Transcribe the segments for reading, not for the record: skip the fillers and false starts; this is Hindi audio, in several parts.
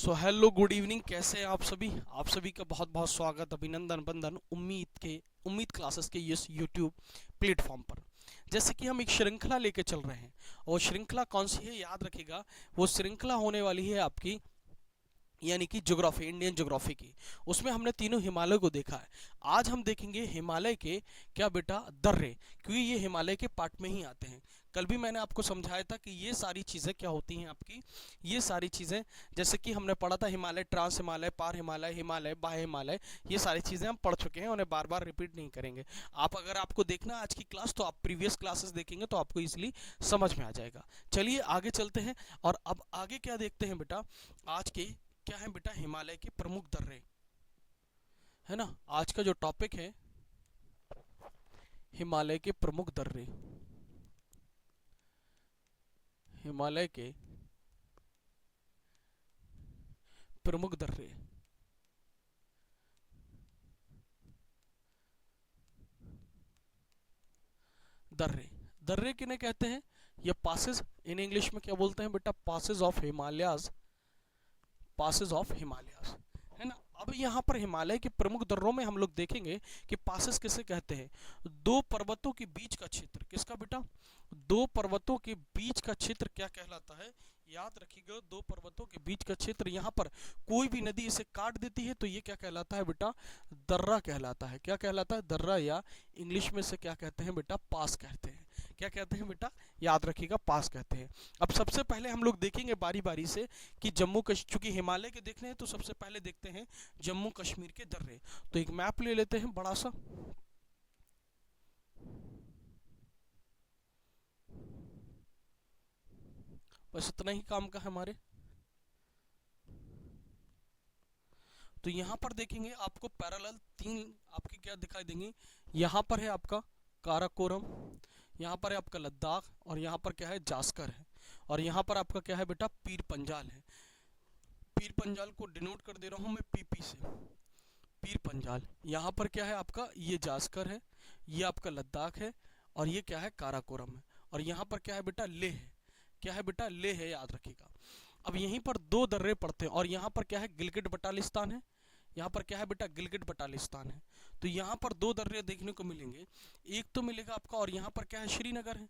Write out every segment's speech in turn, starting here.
सो हेलो गुड इवनिंग, कैसे हैं आप सभी का बहुत बहुत स्वागत, अभिनंदन बंदन उम्मीद क्लासेस के इस यूट्यूब प्लेटफॉर्म पर। जैसे कि हम एक श्रृंखला लेके चल रहे हैं और श्रृंखला कौन सी है याद रखिएगा। वो श्रृंखला होने वाली है आपकी यानी कि ज्योग्राफी, इंडियन ज्योग्राफी की। उसमें हमने तीनों हिमालय को देखा है। आज हम देखेंगे हिमालय के क्या बेटा दर्रे, क्योंकि ये हिमालय के पार्ट में ही आते हैं। कल भी मैंने आपको समझाया था कि ये सारी चीज़ें क्या होती हैं आपकी, ये सारी चीज़ें जैसे कि हमने पढ़ा था हिमालय, ट्रांस हिमालय, पार हिमालय, हिमालय, बाह्य हिमालय। ये सारी चीज़ें हम पढ़ चुके हैं, उन्हें बार बार रिपीट नहीं करेंगे। आप अगर आपको देखना है आज की क्लास तो आप प्रीवियस क्लासेस देखेंगे तो आपको इजिली समझ में आ जाएगा। चलिए आगे चलते हैं और अब आगे क्या देखते हैं बेटा। आज के क्या है बेटा, हिमालय के प्रमुख दर्रे, है ना। आज का जो टॉपिक है हिमालय के प्रमुख दर्रे, हिमालय के प्रमुख दर्रे। दर्रे दर्रे किन्हें कहते हैं? ये पासेस, इन इंग्लिश में क्या बोलते हैं बेटा, passes of Himalayas, passes of Himalayas, है ना। अब यहाँ पर हिमालय के प्रमुख दर्रों में हम लोग देखेंगे कि पासेस किसे कहते हैं। दो पर्वतों के बीच का क्षेत्र, किसका बेटा, दो पर्वतों के बीच का क्षेत्र क्या कहलाता है, याद रखिएगा। दो पर्वतों के बीच का क्षेत्र, यहाँ पर कोई भी नदी इसे काट देती है तो ये क्या कहलाता है बेटा, दर्रा कहलाता है। क्या कहलाता है, दर्रा, या इंग्लिश में से क्या कहते हैं बेटा, पास कहते हैं। क्या कहते हैं बेटा, याद रखिएगा, पास कहते हैं। अब सबसे पहले हम लोग देखेंगे बारी बारी से कि जम्मू कश्मीर, चूंकि हिमालय के देखने हैं तो सबसे पहले देखते हैं जम्मू कश्मीर के दर्रे। तो एक मैप ले लेते हैं बड़ा सा, बस इतना ही काम का है हमारे। तो यहाँ पर देखेंगे आपको पैरेलल तीन आपके क्या दिखाई देंगे। यहाँ पर है आपका काराकोरम, यहाँ पर है आपका लद्दाख, और यहाँ पर क्या है, जास्कर है, और यहाँ पर आपका क्या है बेटा, पीर पंजाल है। पीर पंजाल को डिनोट कर दे रहा हूँ मैं पीपी से, पीर पंजाल। यहाँ पर क्या है आपका, ये जास्कर है, ये आपका लद्दाख है, और ये क्या है, काराकोरम है, और यहाँ पर क्या है बेटा, लेह है। क्या है बेटा, लेह है, याद रखिएगा। अब यहीं पर दो दर्रे पड़ते हैं और यहाँ पर क्या है, गिलगिट बटालिस्तान है। यहाँ पर क्या है बेटा, गिलगिट बटालिस्तान है। तो यहाँ पर दो दर्रे देखने को मिलेंगे। एक तो मिलेगा आपका, और यहाँ पर क्या है, श्रीनगर है।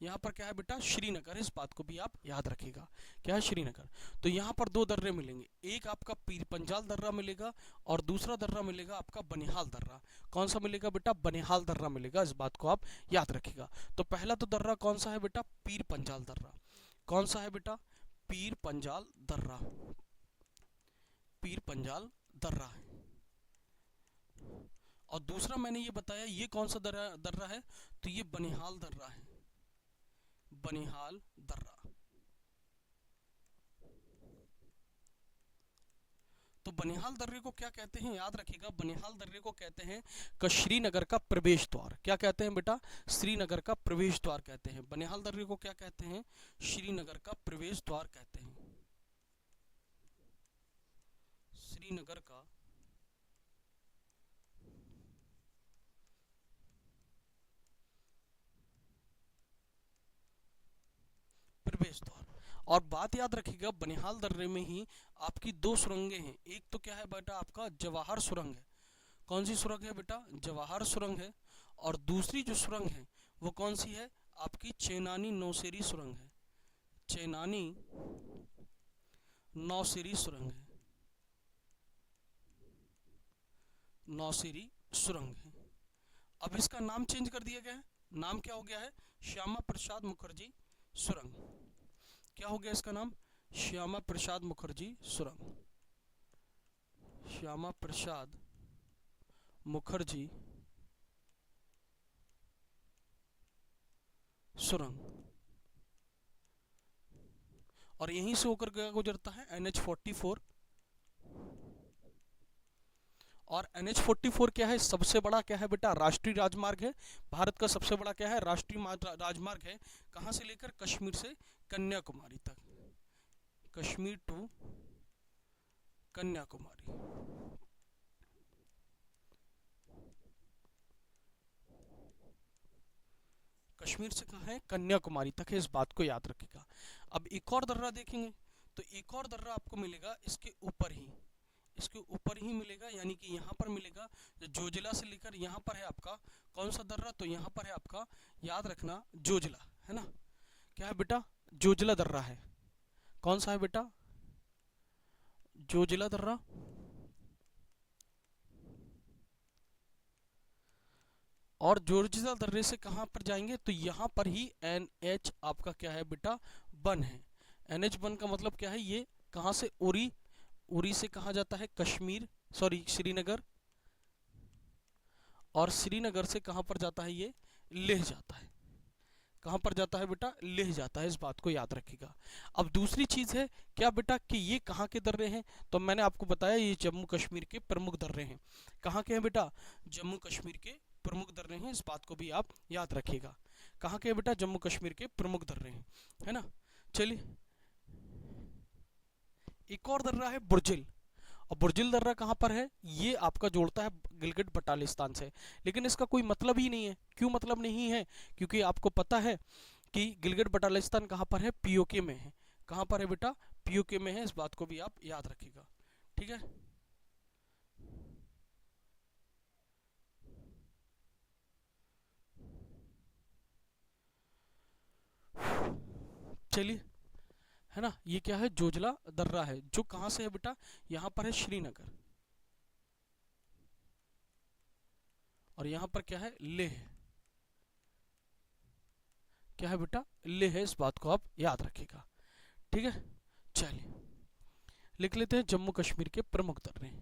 यहाँ पर क्या है बेटा, श्रीनगर, इस बात को भी आप याद रखिएगा, क्या है, श्रीनगर। तो यहाँ पर दो दर्रे मिलेंगे, एक आपका पीर पंजाल दर्रा मिलेगा और दूसरा दर्रा मिलेगा आपका बनिहाल दर्रा। कौन सा मिलेगा बेटा, बनिहाल दर्रा मिलेगा, इस बात को आप याद रखिएगा। तो पहला तो दर्रा कौन सा है बेटा, पीर पंजाल दर्रा। कौन सा है बेटा, पीर पंजाल दर्रा, पीर पंजाल दर्रा है। और दूसरा मैंने ये बताया, ये कौन सा दर्रा दर्रा है, तो ये बनिहाल दर्रा है, बनिहाल दर्रा। तो बनिहाल दर्रे को क्या कहते हैं, याद रखिएगा, बनिहाल दर्रे को कहते हैं का श्रीनगर का प्रवेश द्वार। क्या कहते हैं बेटा, श्रीनगर का प्रवेश द्वार कहते हैं। बनिहाल दर्रे को क्या कहते हैं, श्रीनगर का प्रवेश द्वार कहते हैं, श्रीनगर का प्रवेश द्वार। और बात याद रखिएगा, बनिहाल दर्रे में ही आपकी दो सुरंगें हैं। एक तो क्या है बेटा आपका जवाहर सुरंग है। कौन सी सुरंग है बेटा, जवाहर सुरंग है। और दूसरी जो सुरंग है वो कौन सी है, आपकी चेनानी नौशेरी सुरंग है, चेनानी नौशेरी सुरंग है, नौशेरी सुरंग है। अब इसका नाम चेंज कर दिया गया है, नाम क्या हो गया है, श्यामा प्रसाद मुखर्जी सुरंग। क्या हो गया इसका नाम, श्यामा प्रसाद मुखर्जी सुरंग, श्यामा प्रसाद मुखर्जी सुरंग। और यहीं से होकर क्या गुजरता है, NH44। और NH44 क्या है, सबसे बड़ा क्या है बेटा, राष्ट्रीय राजमार्ग है। भारत का सबसे बड़ा क्या है, राष्ट्रीय राजमार्ग है। कहां से लेकर, कश्मीर से कन्याकुमारी तक, कश्मीर टू कन्याकुमारी। कश्मीर से कहाँ है, कन्याकुमारी तक है, इस बात को याद रखिएगा। अब एक और दर्रा देखेंगे, तो एक और दर्रा आपको मिलेगा इसके ऊपर ही, इसके ऊपर ही मिलेगा, यानी कि यहाँ पर मिलेगा। जोजिला से लेकर यहाँ पर है आपका कौन सा दर्रा, तो यहाँ पर है आपका, याद रखना, जोजिला, है ना। क्या है बेटा, जोजिला दर्रा है। कौन सा है बेटा, जोजिला दर्रा। और जोजिला दर्रे से कहाँ पर जाएंगे, तो यहाँ पर ही NH आपका क्या है बेटा, बन है। NH बन का मतलब क्या है, ये कहाँ से, उरी, उरी से कहाँ जाता है, कश्मीर, सॉरी श्रीनगर, और श्रीनगर से कहाँ पर जाता है, ये लेह जाता है। कहाँ पर जाता है बेटा, लेह जाता है, इस बात को याद रखिएगा। अब दूसरी चीज है क्या बेटा, कि ये कहाँ के दर्रे हैं, तो मैंने आपको बताया ये जम्मू कश्मीर के प्रमुख दर्रे हैं। कहाँ के हैं बेटा, जम्मू कश्मीर के प्रमुख दर्रे हैं, इस बात को भी आप याद रखिएगा। कहाँ के हैं बेटा, जम्मू कश्मीर के प्रमुख दर्रे हैं, है ना। चलिए, एक और दर्रा है बुर्जिल। और बुर्जिल दर्रा कहाँ पर है, ये आपका जोड़ता है गिलगिट बटालिस्तान से, लेकिन इसका कोई मतलब ही नहीं है। क्यों मतलब नहीं है, क्योंकि आपको पता है कि गिलगिट बटालिस्तान कहाँ पर है, POK में है। कहाँ पर है बेटा, POK में है, इस बात को भी आप याद रखिएगा, ठीक है। चलिए, है ना, ये क्या है, जोजिला दर्रा है, जो कहाँ से है बेटा, यहाँ पर है श्रीनगर, और यहाँ पर क्या है, लेह, क्या है बेटा, लेह है, इस बात को आप याद रखिएगा, ठीक है। चलिए, लिख लेते हैं जम्मू कश्मीर के प्रमुख दर्रे।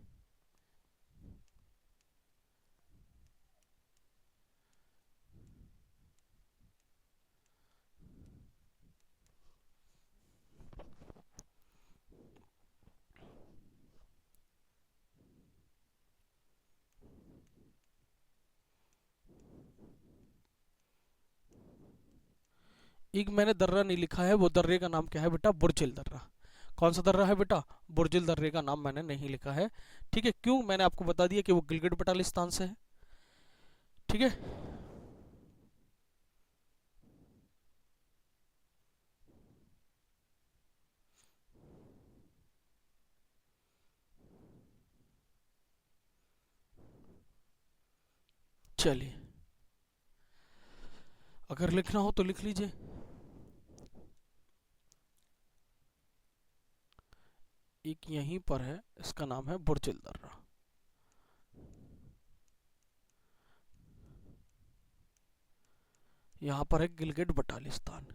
एक मैंने दर्रा नहीं लिखा है, वो दर्रे का नाम क्या है बेटा, बुर्जिल दर्रा। कौन सा दर्रा है बेटा, बुर्जिल दर्रे का नाम मैंने नहीं लिखा है, ठीक है। क्यों, मैंने आपको बता दिया कि वो गिलगिट बटालिस्तान से है, ठीक है। चलिए, अगर लिखना हो तो लिख लीजिए। एक यहीं पर है, इसका नाम है बुर्जिल दर्रा। यहाँ पर है गिलगिट बटालिस्तान।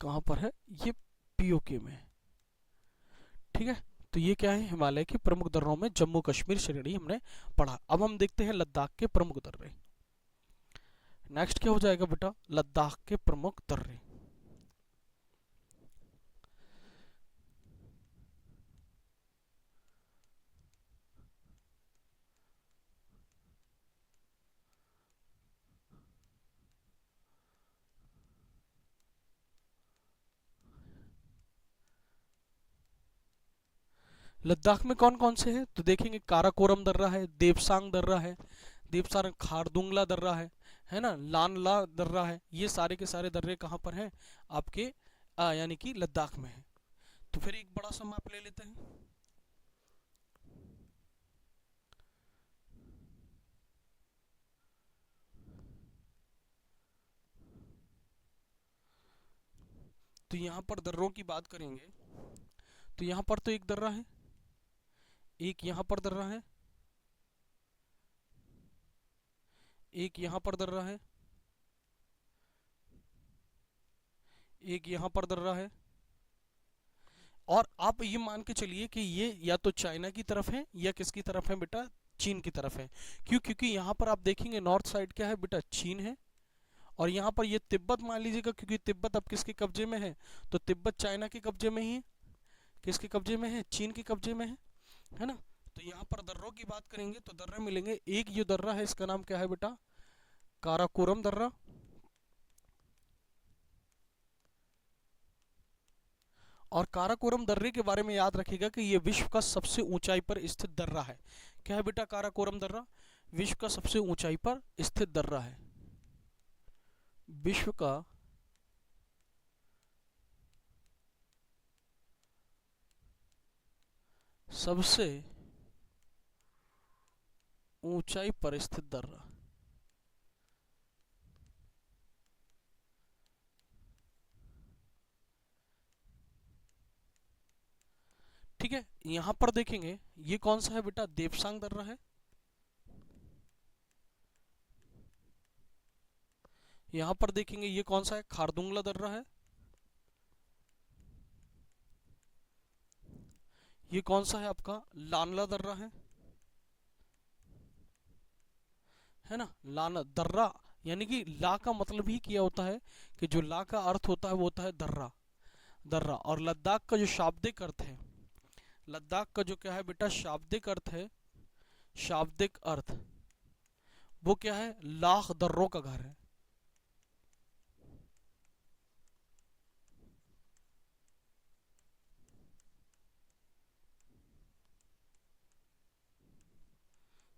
कहाँ पर है, ये POK में, ठीक है। तो ये क्या है, हिमालय के प्रमुख दर्रों में जम्मू कश्मीर श्रेणी हमने पढ़ा। अब हम देखते हैं लद्दाख के प्रमुख दर्रे। नेक्स्ट क्या हो जाएगा बेटा, लद्दाख के प्रमुख दर्रे। लद्दाख में कौन कौन से हैं, तो देखेंगे काराकोरम दर्रा है, देवसांग दर्रा है, देवसांग खारदुंगला दर्रा है ना, लानला दर्रा है। ये सारे के सारे दर्रे कहाँ पर हैं, आपके यानी कि लद्दाख में है। तो फिर एक बड़ा सा मैप ले लेते हैं। तो यहाँ पर दर्रों की बात करेंगे, तो यहाँ पर तो एक दर्रा है, एक यहाँ पर दर्रा है, एक यहाँ पर दर्रा है, एक यहाँ पर दर्रा है। और आप ये मान के चलिए कि ये या तो चाइना की तरफ है या किसकी तरफ है बेटा, चीन की तरफ है। क्यों, क्योंकि यहाँ पर आप देखेंगे नॉर्थ साइड क्या है बेटा, चीन है, और यहाँ पर ये तिब्बत मान लीजिएगा, क्योंकि तिब्बत अब किसके कब्जे में है, तो तिब्बत चाइना के कब्जे में ही है। किसके कब्जे में है, चीन के कब्जे में है ना। तो यहाँ पर दर्रों की बात करेंगे तो दर्रे मिलेंगे। एक ये दर्रा है, इसका नाम क्या है बेटा, काराकोरम दर्रा। और काराकोरम दर्रे के बारे में याद रखिएगा कि ये विश्व का सबसे ऊंचाई पर स्थित दर्रा है। क्या है बेटा काराकोरम दर्रा? विश्व का सबसे ऊंचाई पर स्थित दर्रा है। विश्व का सबसे ऊंचाई पर स्थित दर्रा। ठीक है, यहां पर देखेंगे ये कौन सा है बेटा? देवसांग दर्रा है। यहां पर देखेंगे ये कौन सा है? खारदुंगला दर्रा है। ये कौन सा है आपका? लानला दर्रा है ना। लाना दर्रा यानी कि ला का मतलब ही किया होता है कि जो ला का अर्थ होता है वो होता है दर्रा। दर्रा और लद्दाख का जो शाब्दिक अर्थ है, लद्दाख का जो क्या है बेटा शाब्दिक अर्थ है, शाब्दिक अर्थ वो क्या है? लाख दर्रों का घर है।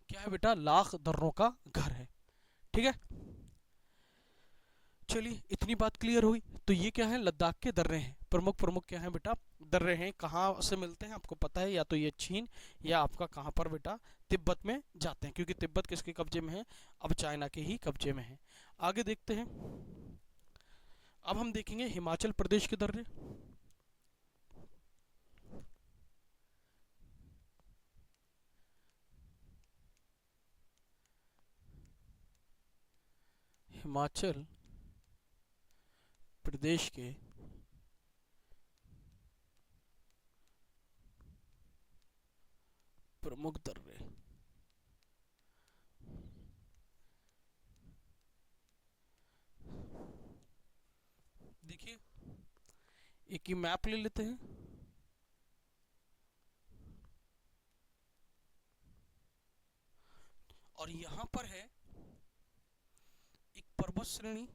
क्या है बेटा? लाख दर्रों का घर है। ठीक है, चलिए इतनी बात क्लियर हुई। तो ये क्या है? लद्दाख के दर्रे हैं। प्रमुख प्रमुख क्या है बेटा? दर्रे हैं। कहाँ से मिलते हैं आपको पता है? या तो ये चीन या आपका कहाँ पर बेटा? तिब्बत में जाते हैं, क्योंकि तिब्बत किसके कब्जे में है? अब चाइना के ही कब्जे में है। आगे देखते हैं। अब हम देखेंगे हिमाचल प्रदेश के दर्रे। हिमाचल प्रदेश के प्रमुख दर्रे। देखिए एक ही मैप ले लेते हैं। और यहां पर है एक पर्वत श्रेणी,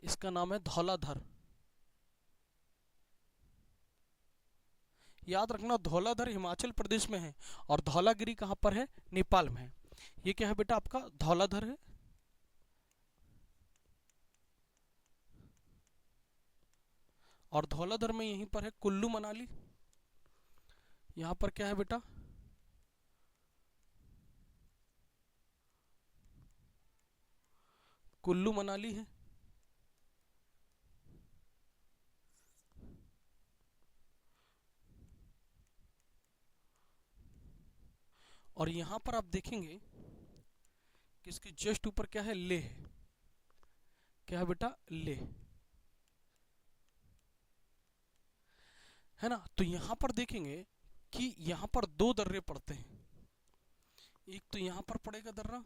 इसका नाम है धौलाधर। याद रखना धौलाधर हिमाचल प्रदेश में है और धौलागिरी कहां पर है? नेपाल में है। ये क्या है बेटा? आपका धौलाधर है। और धौलाधर में यहीं पर है कुल्लू मनाली। यहां पर क्या है बेटा? कुल्लू मनाली है। और यहां पर आप देखेंगे कि इसके जस्ट ऊपर क्या है? लेह है। क्या है बेटा? लेह है ना। तो यहां पर देखेंगे कि यहां पर दो दर्रे पड़ते हैं। एक तो यहां पर पड़ेगा दर्रा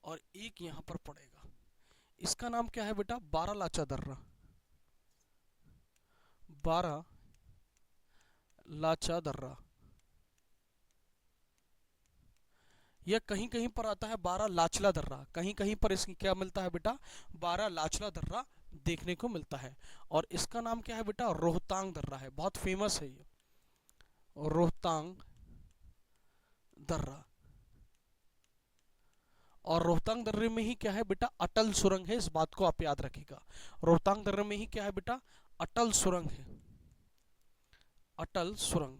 और एक यहां पर पड़ेगा। इसका नाम क्या है बेटा? बारालाचा दर्रा। बारालाचा दर्रा। यह कहीं कहीं पर आता है बारालाचला दर्रा। कहीं कहीं पर इसकी क्या मिलता है बेटा? बारालाचला दर्रा देखने को मिलता है। और इसका नाम क्या है बेटा? रोहतांग दर्रा है। बहुत फेमस है ये रोहतांग दर्रा। और रोहतांग दर्रे में ही क्या है बेटा? अटल सुरंग है। इस बात को आप याद रखिएगा। रोहतांग दर्रे में ही क्या है बेटा? अटल सुरंग है। अटल सुरंग।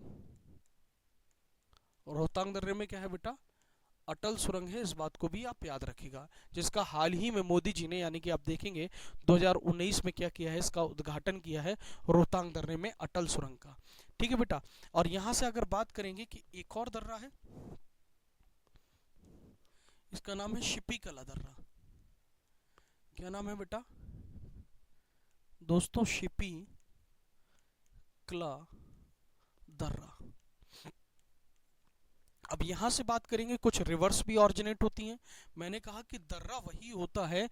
रोहतांग दर्रे में क्या है बेटा? अटल सुरंग है। इस बात को भी आप याद रखिएगा, जिसका हाल ही में मोदी जी ने यानी कि आप देखेंगे 2019 में क्या किया है? इसका उद्घाटन किया है रोहतांग दर्रे में अटल सुरंग का। ठीक है बेटा। और यहां से अगर बात करेंगे कि एक और दर्रा है, इसका नाम है शिपी कला दर्रा। क्या नाम है बेटा दोस्तों? शिपी कला दर्रा। अब यहां से बात करेंगे, कुछ रिवर्स भी ऑरिजिनेट होती हैं। मैंने कहा कि दर्रा वही होता है,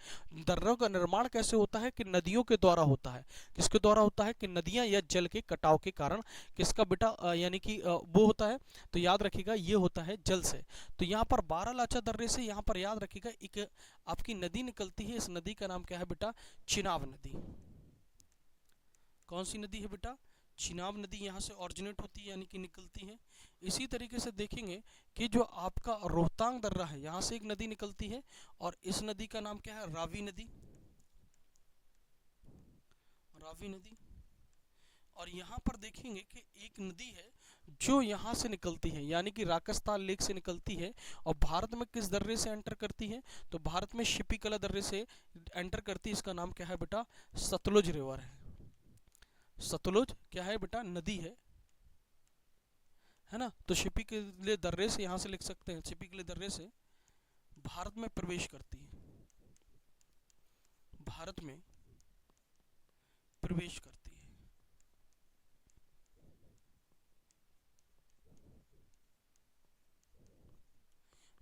दर्रों का निर्माण कैसे होता है? कि नदियों के द्वारा होता है। किसके द्वारा होता है? कि नदियां या जल के कटाव के कारण किसका बेटा यानी कि वो होता है। तो याद रखिएगा ये होता है जल से। तो यहाँ पर बारालाचा दर्रे से यहाँ पर याद रखिएगा एक आपकी नदी निकलती है। इस नदी का नाम क्या है बेटा? चिनाब नदी। कौन सी नदी है बेटा? चिनाब नदी यहाँ से ऑरिजिनेट होती है यानी कि निकलती है। इसी तरीके से देखेंगे कि जो आपका रोहतांग दर्रा है यहाँ से एक नदी निकलती है और इस नदी का नाम क्या है, रावी नदी, रावी नदी। और यहाँ पर देखेंगे कि एक नदी है जो यहाँ से निकलती है यानी कि राकस्ताल लेक से निकलती है और भारत में किस दर्रे से एंटर करती है, तो भारत में शिपीकला दर्रे से एंटर करती है। इसका नाम क्या है बेटा, सतलुज रिवर है। सतलुज क्या है बेटा, नदी है ना। तो शिपीकले दर्रे से यहाँ से लिख सकते हैं, शिपीकले दर्रे से भारत में प्रवेश करती है, भारत में प्रवेश करती है।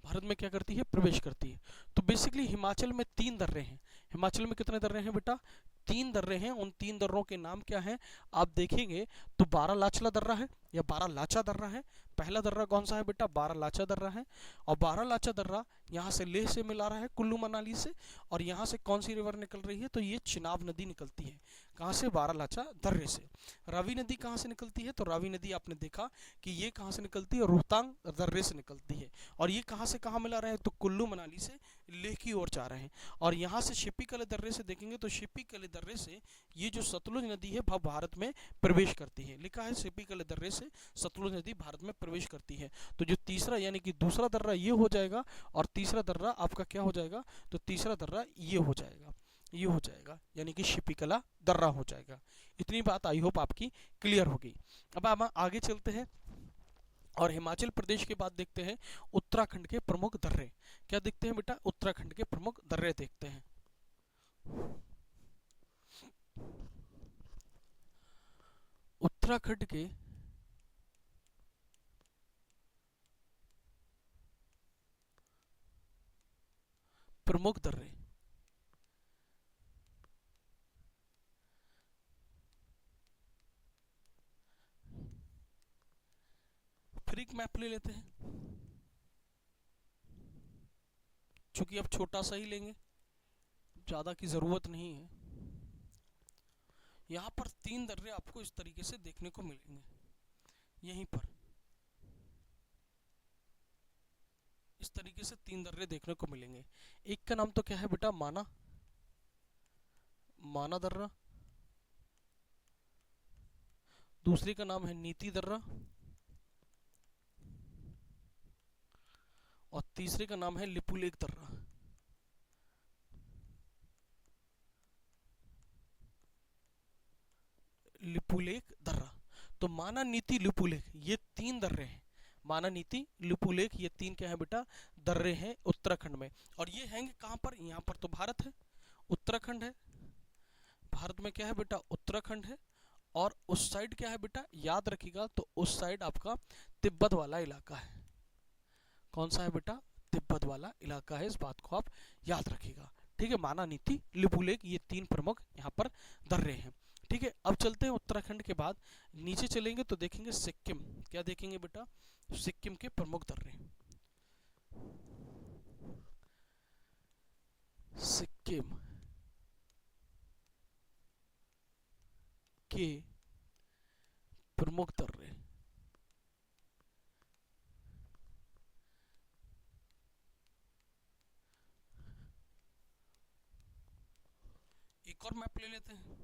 भारत में क्या करती है, प्रवेश करती है। तो बेसिकली हिमाचल में 3 दर्रे हैं। हिमाचल में कितने दर्रे हैं बेटा, 3 दर्रे हैं। उन 3 दर्रों के नाम क्या हैं आप देखेंगे तो बारालाचला दर्रा है या बारालाचा दर्रा है। पहला दर्रा कौन सा है बेटा, बारालाचा दर्रा है। और बारालाचा दर्रा यहाँ से लेह से मिला रहा है, कुल्लू मनाली से। और यहाँ से कौन सी रिवर निकल रही है, तो ये चिनाब नदी निकलती है। कहाँ से, बारालाचा दर्रे से। रावी नदी कहाँ से निकलती है, तो रावी नदी आपने देखा कि ये कहाँ से निकलती है, रोहतांग दर्रे से निकलती है। और ये कहाँ से कहाँ मिला रहे हैं, तो कुल्लू मनाली से लेह की ओर जा रहे हैं। और यहाँ से शिपीकले दर्रे से देखेंगे तो शिपीकले दर्रे से ये जो सतलुज नदी है वह भारत में प्रवेश करती है। लिखा है शिपीकले दर्रे से सतलुज नदी भारत में प्रवेश करती है। तो जो तीसरा यानी कि दूसरा दर्रा ये हो जाएगा और तीसरा दर्रा आपका क्या हो जाएगा, तो तीसरा दर्रा ये हो जाएगा, ये हो जाएगा यानी कि शिपीकला दर्रा हो जाएगा। इतनी बात आई होप आपकी क्लियर होगी। अब हम आगे चलते हैं और हिमाचल प्रदेश के बाद देखते हैं उत्तराखंड के प्रमुख दर्रे। क्या देखते हैं बेटा, उत्तराखंड के प्रमुख दर्रे देखते हैं। उत्तराखंड के प्रमुख दर्रे, फिर एक मैप ले लेते हैं, चूंकि अब छोटा सा ही लेंगे, ज़्यादा की ज़रूरत नहीं है। यहाँ पर 3 दर्रे आपको इस तरीके से देखने को मिलेंगे। यहीं पर इस तरीके से 3 दर्रे देखने को मिलेंगे। एक का नाम तो क्या है बेटा, माना, माना दर्रा। दूसरे का नाम है नीति दर्रा और तीसरे का नाम है लिपुलेख दर्रा। लिपुलेख दर्रा। तो माना, नीति, लिपुलेख ये 3 दर्रे हैं। माना, नीति, लिपुलेख ये 3 क्या है बेटा, दर्रे हैं उत्तराखंड में। और ये हैं कहाँ पर, यहाँ पर तो भारत है, उत्तराखंड है। भारत में क्या है बेटा, उत्तराखंड है। और उस साइड क्या है बेटा, याद रखिएगा तो उस साइड आपका तिब्बत वाला इलाका है। कौन सा है बेटा, तिब्बत वाला इलाका है, इस बात को आप याद रखिएगा। ठीक है, माना, नीति, लिपुलेख ये 3 प्रमुख यहाँ पर दर्रे हैं। ठीक है, अब चलते हैं उत्तराखंड के बाद नीचे चलेंगे तो देखेंगे सिक्किम। क्या देखेंगे बेटा, सिक्किम के प्रमुख दर्रे। सिक्किम के प्रमुख दर्रे। एक और मैप ले लेते हैं।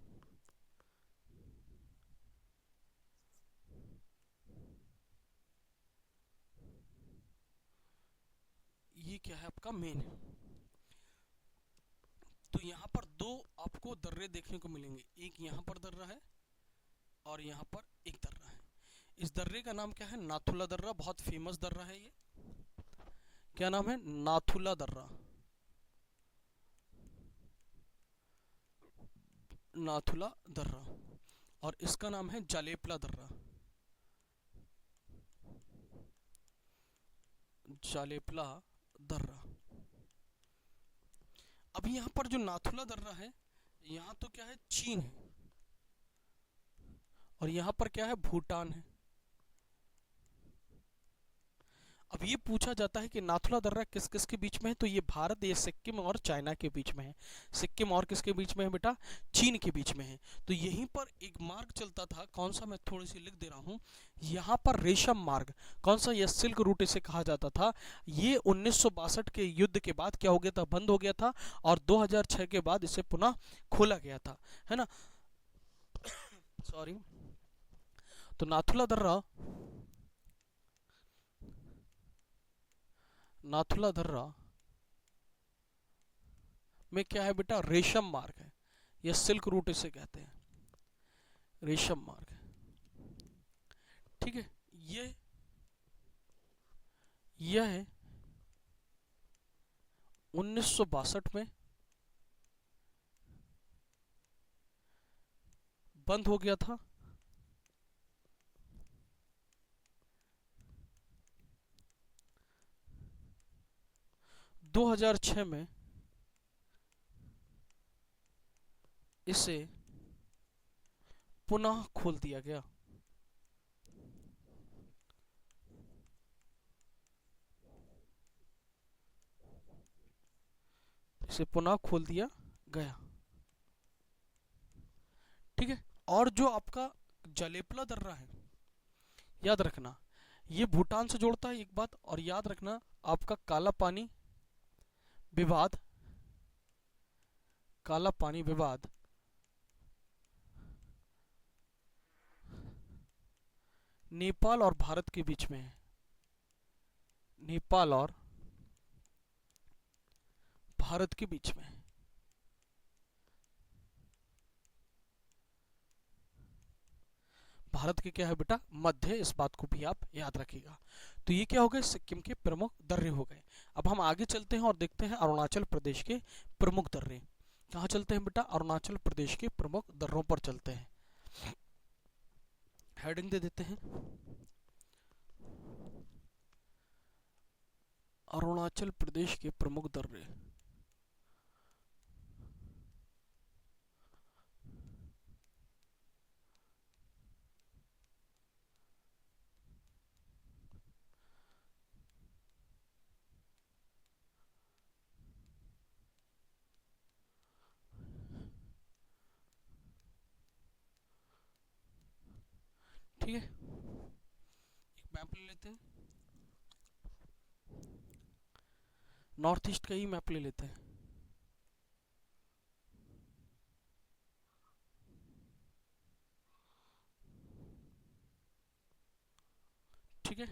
ये क्या है आपका मेन है। तो यहाँ पर 2 आपको दर्रे देखने को मिलेंगे, एक यहाँ पर दर्रा है और यहाँ पर एक दर्रा है। इस दर्रे का नाम क्या है, नाथुला दर्रा। बहुत फेमस दर्रा है ये। क्या नाम है, नाथुला दर्रा, नाथुला दर्रा। और इसका नाम है जालेपला दर्रा, जालेपला दर्रा। अब यहाँ पर जो नाथुला दर्रा है, यहाँ तो क्या है, चीन है और यहाँ पर क्या है, भूटान है। अब ये पूछा जाता है कि नाथुला दर्रा किस किस के बीच में है, तो ये भारत, ये सिक्किम और चाइना के बीच में है। सिक्किम और किसके बीच में है बेटा, चीन के बीच में है। तो यहीं पर एक मार्ग चलता था, कौन सा, मैं थोड़ी सी लिख दे रहा हूँ, यहाँ पर रेशम मार्ग, कौन सा, ये सिल्क रूट इसे कहा जाता था। ये 1962 के युद्ध के बाद क्या हो गया था, बंद हो गया था, और 2006 के बाद इसे पुनः खोला गया था, है ना। सॉरी। तो नाथुला दर्रा में क्या है बेटा, रेशम मार्ग है, या सिल्क रूट इसे कहते हैं, रेशम मार्ग है। ठीक है, ये यह है 1962 में बंद हो गया था। 2006 में इसे पुनः खोल दिया गया। इसे पुनः खोल दिया गया। ठीक है, और जो आपका जलेपला दर्रा है, याद रखना, ये भूटान से जोड़ता है एक बात, और याद रखना आपका विवाद काला पानी विवाद नेपाल और भारत के बीच में है। नेपाल और भारत के बीच में है। भारत के क्या है बेटा, मध्य है, इस बात को भी आप याद रखिएगा। तो ये क्या हो गए, सिक्किम के प्रमुख दर्रे हो गए। अब हम आगे चलते हैं और देखते हैं अरुणाचल प्रदेश के प्रमुख दर्रे। कहाँ चलते हैं बेटा, अरुणाचल प्रदेश के प्रमुख दर्रों पर चलते हैं। हेडिंग दे देते हैं, अरुणाचल प्रदेश के प्रमुख दर्रे। ठीक है, एक मैप ले लेते हैं, नॉर्थ ईस्ट का ही मैप ले लेते हैं। ठीक है,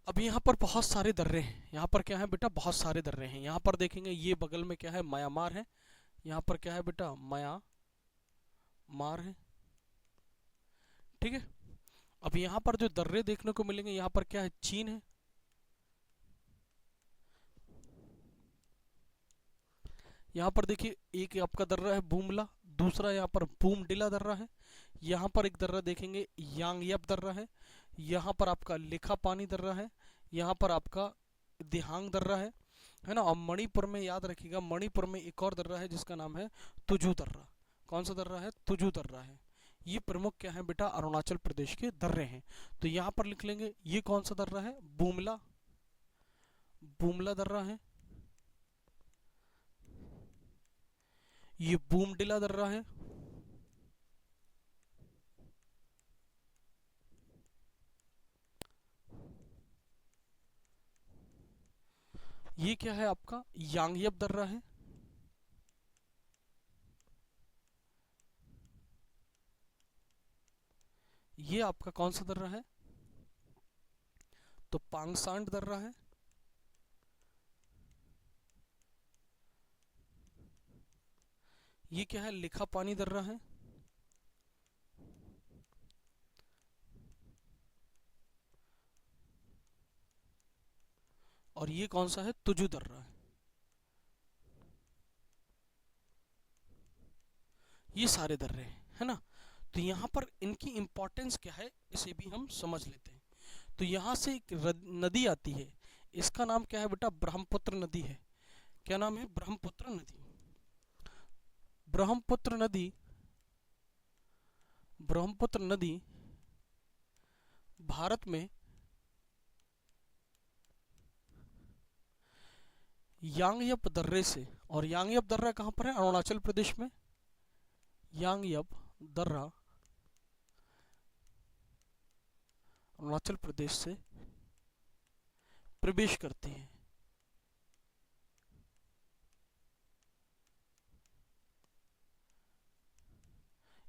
अब यहाँ पर बहुत सारे दर्रे हैं। यहाँ पर क्या है बेटा, बहुत सारे दर्रे हैं। यहाँ पर देखेंगे, ये बगल में क्या है, म्यांमार है। यहाँ पर क्या है बेटा, म्यांमार है। ठीक है, अब यहाँ पर जो दर्रे देखने को मिलेंगे, यहाँ पर क्या है, चीन है। यहाँ पर देखिए, एक आपका दर्रा है बूमला, दूसरा यहाँ पर बूमडिला दर्रा है। यहाँ पर एक दर्रा देखेंगे, यांगयप दर्रा है। यहाँ पर आपका लिखा पानी दर्रा है। यहाँ पर आपका दिहांग दर्रा है ना। और मणिपुर में याद रखिएगा, मणिपुर में एक और दर्रा है जिसका नाम है तुजू दर्रा। कौन सा दर्रा है, तुजू दर्रा है। ये प्रमुख क्या है बेटा, अरुणाचल प्रदेश के दर्रे हैं। तो यहाँ पर लिख लेंगे, ये कौन सा दर्रा है, बूमला, बूमला दर्रा है। ये बूमडिला दर्रा है। ये क्या है आपका, यांगयप दर्रा है। ये आपका कौन सा दर्रा है, तो पांगसांड दर्रा है। ये क्या है, लिखा पानी दर्रा है। और ये कौन सा है, तुजू दर्रा है। ये सारे दर्रे हैं, है ना। तो यहाँ पर इनकी इंपॉर्टेंस क्या है, इसे भी हम समझ लेते हैं। तो यहाँ से एक नदी आती है, इसका नाम क्या है बेटा, ब्रह्मपुत्र नदी है। क्या नाम है, ब्रह्मपुत्र नदी। ब्रह्मपुत्र नदी, ब्रह्मपुत्र नदी भारत में यांगयप दर्रे से, और यांगयप दर्रा कहाँ पर है? अरुणाचल प्रदेश में। यांगयप दर्रा अरुणाचल प्रदेश से प्रवेश करती है।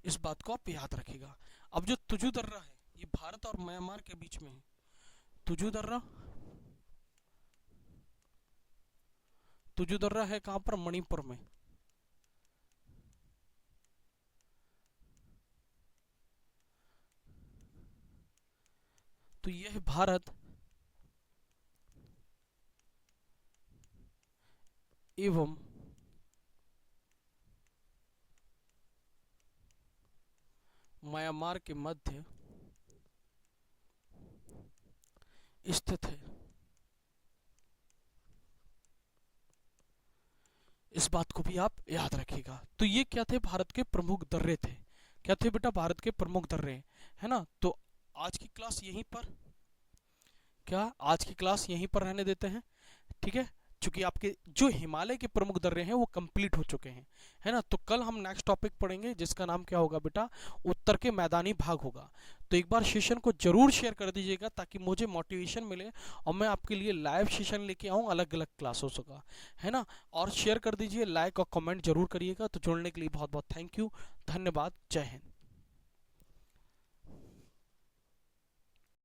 इस बात को आप याद रखिएगा। अब जो तुजू दर्रा है ये भारत और म्यांमार के बीच में है। तुजू दर्रा, तुजू दर्रा है कहां पर? मणिपुर में। तो यह भारत एवं म्यांमार के मध्य स्थित है। इस बात को भी आप याद रखिएगा। तो ये क्या थे? भारत के प्रमुख दर्रे थे। क्या थे बेटा? भारत के प्रमुख दर्रे, है ना। तो आज की क्लास यहीं पर, क्या आज की क्लास यहीं पर रहने देते हैं, ठीक है। चूंकि आपके जो हिमालय के प्रमुख दर्रे हैं वो कंप्लीट हो चुके हैं, है ना। तो कल हम नेक्स्ट टॉपिक पढ़ेंगे जिसका नाम क्या होगा बेटा? उत्तर के मैदानी भाग होगा। तो एक बार सेशन को जरूर शेयर कर दीजिएगा ताकि मुझे मोटिवेशन मिले और मैं आपके लिए लाइव सेशन लेके आऊँ अलग अलग क्लासों का, है ना। और शेयर कर दीजिए, लाइक और कमेंट जरूर करिएगा। तो जुड़ने के लिए बहुत बहुत थैंक यू, धन्यवाद, जय हिंद।